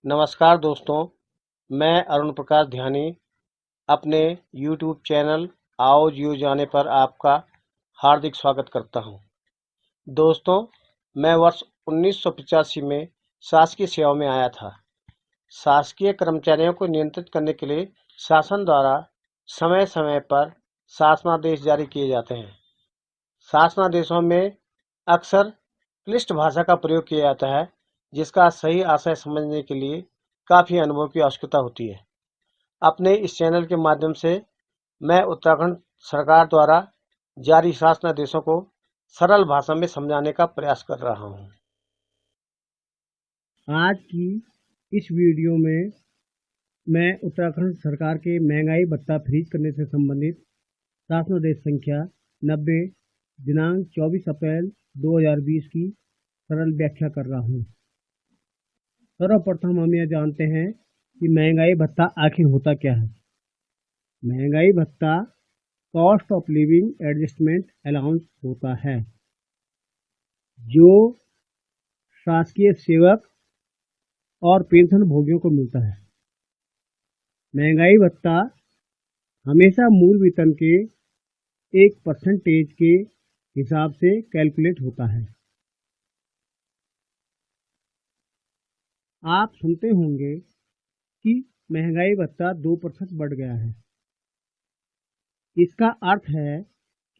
नमस्कार दोस्तों, मैं अरुण प्रकाश ध्यानी अपने YouTube चैनल आओ जियो जाने पर आपका हार्दिक स्वागत करता हूं। दोस्तों, मैं वर्ष 1985 में शासकीय सेवा में आया था। शासकीय कर्मचारियों को नियंत्रित करने के लिए शासन द्वारा समय-समय पर शासनादेश जारी किए जाते हैं। शासनादेशों में अक्सर क्लिष्ट भाषा का प्रयोग किया जाता है, जिसका सही आशय समझने के लिए काफ़ी अनुभव की आवश्यकता होती है। अपने इस चैनल के माध्यम से मैं उत्तराखंड सरकार द्वारा जारी शासनादेशों को सरल भाषा में समझाने का प्रयास कर रहा हूँ। आज की इस वीडियो में मैं उत्तराखंड सरकार के महंगाई भत्ता फ्रीज करने से संबंधित शासनादेश संख्या 90 दिनांक 24 अप्रैल 2020 की सरल व्याख्या कर रहा हूँ। सर्वप्रथम हम यह जानते हैं कि महंगाई भत्ता आखिर होता क्या है। महंगाई भत्ता cost of living adjustment allowance होता है, जो शासकीय सेवक और पेंशन भोगियों को मिलता है। महंगाई भत्ता हमेशा मूल वेतन के 1% के हिसाब से कैलकुलेट होता है। आप सुनते होंगे कि महंगाई भत्ता 2% बढ़ गया है। इसका अर्थ है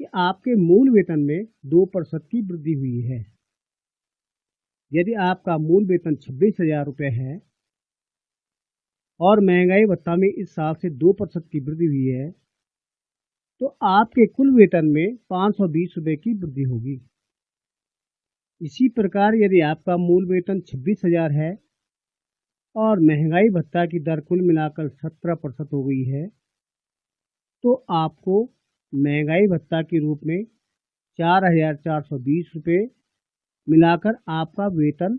कि आपके मूल वेतन में 2% की वृद्धि हुई है। यदि आपका मूल वेतन 26,000 रुपये है और महंगाई भत्ता में इस साल से 2% की वृद्धि हुई है, तो आपके कुल वेतन में 520 रुपये की वृद्धि होगी। इसी प्रकार यदि आपका मूल वेतन 26,000 है और महंगाई भत्ता की दर कुल मिलाकर 17% हो गई है, तो आपको महंगाई भत्ता के रूप में 4,420 रुपये मिलाकर आपका वेतन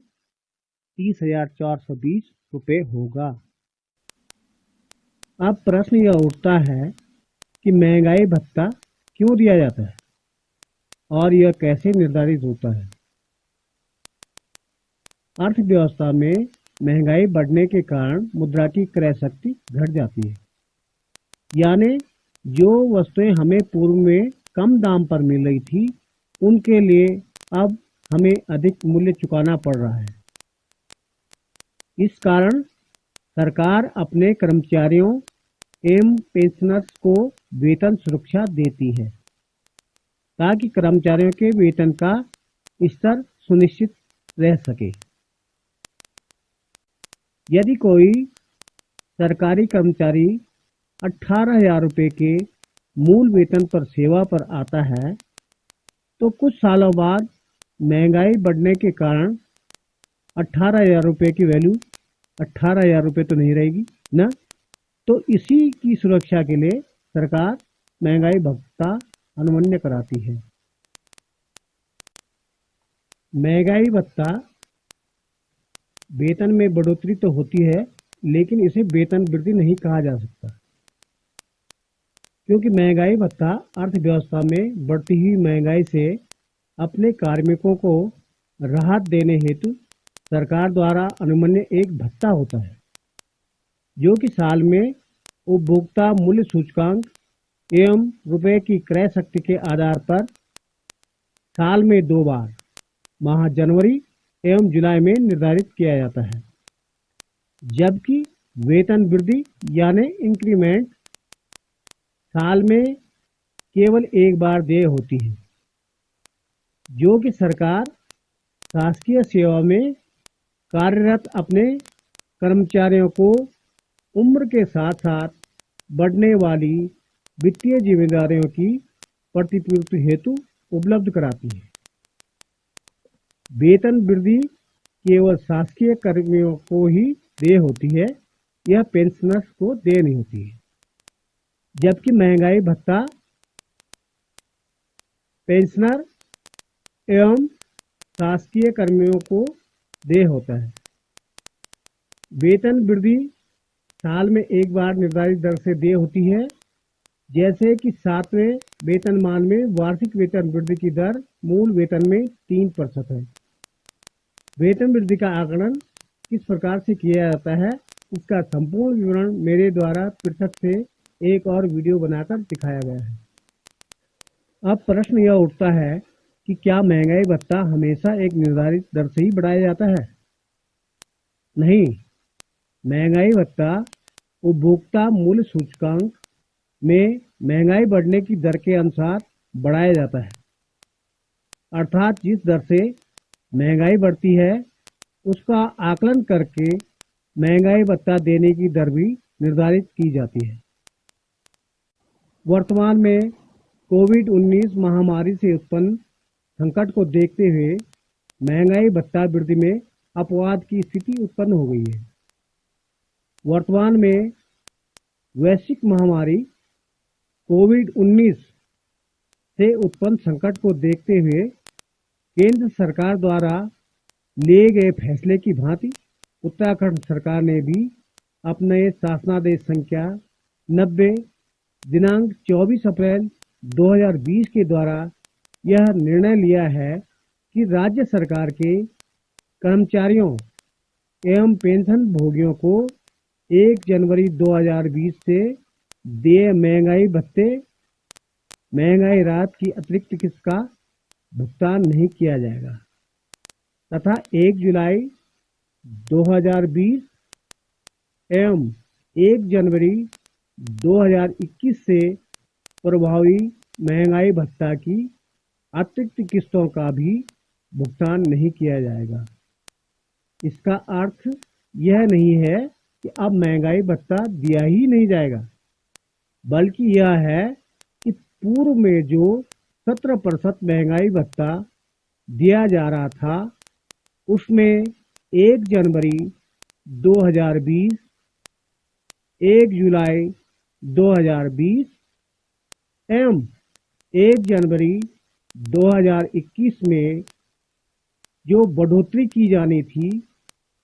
30,420 रुपये होगा। अब प्रश्न यह उठता है कि महंगाई भत्ता क्यों दिया जाता है और यह कैसे निर्धारित होता है। अर्थव्यवस्था में महंगाई बढ़ने के कारण मुद्रा की क्रय शक्ति घट जाती है, यानी जो वस्तुएं हमें पूर्व में कम दाम पर मिल रही थी, उनके लिए अब हमें अधिक मूल्य चुकाना पड़ रहा है। इस कारण सरकार अपने कर्मचारियों एवं पेंशनर्स को वेतन सुरक्षा देती है, ताकि कर्मचारियों के वेतन का स्तर सुनिश्चित रह सके। यदि कोई सरकारी कर्मचारी 18,000 रुपये के मूल वेतन पर सेवा पर आता है, तो कुछ सालों बाद महंगाई बढ़ने के कारण 18,000 रुपये की वैल्यू 18,000 रुपये तो नहीं रहेगी ना। तो इसी की सुरक्षा के लिए सरकार महंगाई भत्ता अनुमन्य कराती है। महंगाई भत्ता वेतन में बढ़ोतरी तो होती है, लेकिन इसे वेतन वृद्धि नहीं कहा जा सकता, क्योंकि महंगाई भत्ता अर्थव्यवस्था में बढ़ती हुई महंगाई से अपने कार्मिकों को राहत देने हेतु सरकार द्वारा अनुमन्य एक भत्ता होता है, जो कि साल में उपभोक्ता मूल्य सूचकांक एवं रुपये की क्रय शक्ति के आधार पर साल में 2 बार माह जनवरी एवं जुलाई में निर्धारित किया जाता है, जबकि वेतन वृद्धि यानी इंक्रीमेंट साल में केवल एक बार देय होती है, जो कि सरकार शासकीय सेवा में कार्यरत अपने कर्मचारियों को उम्र के साथ साथ बढ़ने वाली वित्तीय जिम्मेदारियों की प्रतिपूर्ति हेतु उपलब्ध कराती है। वेतन वृद्धि केवल शासकीय कर्मियों को ही देय होती है, यह पेंशनर्स को देय नहीं होती है, जबकि महंगाई भत्ता पेंशनर एवं शासकीय कर्मियों को देय होता है। वेतन वृद्धि साल में एक बार निर्धारित दर से देय होती है, जैसे कि 7वें वेतनमान में वार्षिक वेतन वृद्धि की दर मूल वेतन में 3% है। वेतन वृद्धि का आकलन किस प्रकार से किया जाता है, इसका संपूर्ण विवरण मेरे द्वारा पृथक से एक और वीडियो बनाकर दिखाया गया है। अब प्रश्न यह उठता है कि क्या महंगाई भत्ता हमेशा एक निर्धारित दर से ही बढ़ाया जाता है? नहीं, महंगाई भत्ता उपभोक्ता मूल्य सूचकांक में महंगाई बढ़ने की दर के अनुसार बढ़ाया जाता है। अर्थात जिस दर से महंगाई बढ़ती है उसका आकलन करके महंगाई भत्ता देने की दर भी निर्धारित की जाती है। वर्तमान में कोविड-19 महामारी से उत्पन्न संकट को देखते हुए महंगाई भत्ता वृद्धि में अपवाद की स्थिति उत्पन्न हो गई है। वर्तमान में वैश्विक महामारी कोविड-19 से उत्पन्न संकट को देखते हुए केंद्र सरकार द्वारा लिए गए फैसले की भांति उत्तराखंड सरकार ने भी अपने शासनादेश संख्या 90 दिनांक 24 अप्रैल 2020 के द्वारा यह निर्णय लिया है कि राज्य सरकार के कर्मचारियों एवं पेंशन भोगियों को 1 जनवरी 2020 से देय महंगाई भत्ते महंगाई राहत की अतिरिक्त किस्त का भुगतान नहीं किया जाएगा तथा 1 जुलाई 2020 एवं 1 जनवरी 2021 से प्रभावी महंगाई भत्ता की अतिरिक्त किस्तों का भी भुगतान नहीं किया जाएगा। इसका अर्थ यह नहीं है कि अब महंगाई भत्ता दिया ही नहीं जाएगा, बल्कि यह है कि पूर्व में जो 17% महंगाई भत्ता दिया जा रहा था उसमें 1 जनवरी 2020, 1 जुलाई 2020 एवं 1 जनवरी 2021 में जो बढ़ोतरी की जानी थी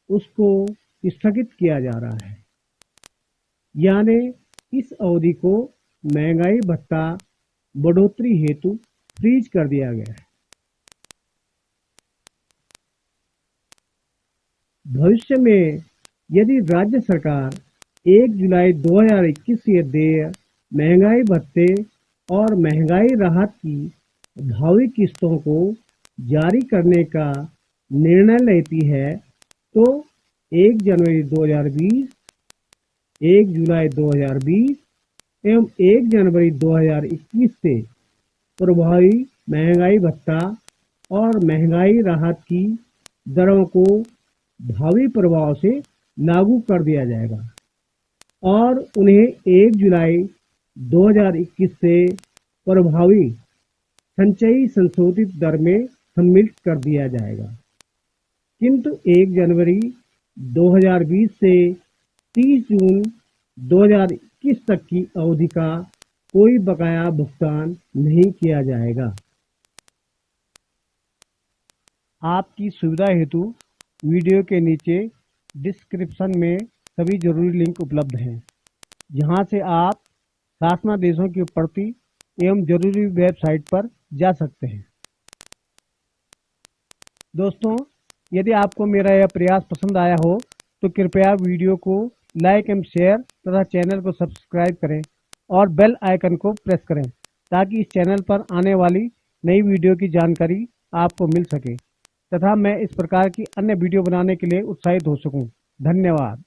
उसको स्थगित किया जा रहा है। यानी इस अवधि को महंगाई भत्ता बढ़ोतरी हेतु फ्रीज कर दिया गया है। भविष्य में यदि राज्य सरकार 1 जुलाई 2021 से देय महंगाई भत्ते और महंगाई राहत की भावी किस्तों को जारी करने का निर्णय लेती है तो 1 जनवरी 2020, 1 जुलाई 2020 एवं 1 जनवरी 2021 से प्रभावी महंगाई भत्ता और महंगाई राहत की दरों को भावी प्रभाव से लागू कर दिया जाएगा और उन्हें 1 जुलाई 2021 से प्रभावी संचयी संशोधित दर में सम्मिलित कर दिया जाएगा। किंतु 1 जनवरी 2020 से 30 जून 2021 तक की अवधि का कोई बकाया भुगतान नहीं किया जाएगा। आपकी सुविधा हेतु वीडियो के नीचे डिस्क्रिप्शन में सभी जरूरी लिंक उपलब्ध हैं, जहां से आप शासनादेशों की प्रति एवं जरूरी वेबसाइट पर जा सकते हैं। दोस्तों, यदि आपको मेरा यह प्रयास पसंद आया हो तो कृपया वीडियो को लाइक एवं शेयर तथा चैनल को सब्सक्राइब करें और बेल आइकन को प्रेस करें ताकि इस चैनल पर आने वाली नई वीडियो की जानकारी आपको मिल सके तथा मैं इस प्रकार की अन्य वीडियो बनाने के लिए उत्साहित हो सकूं। धन्यवाद।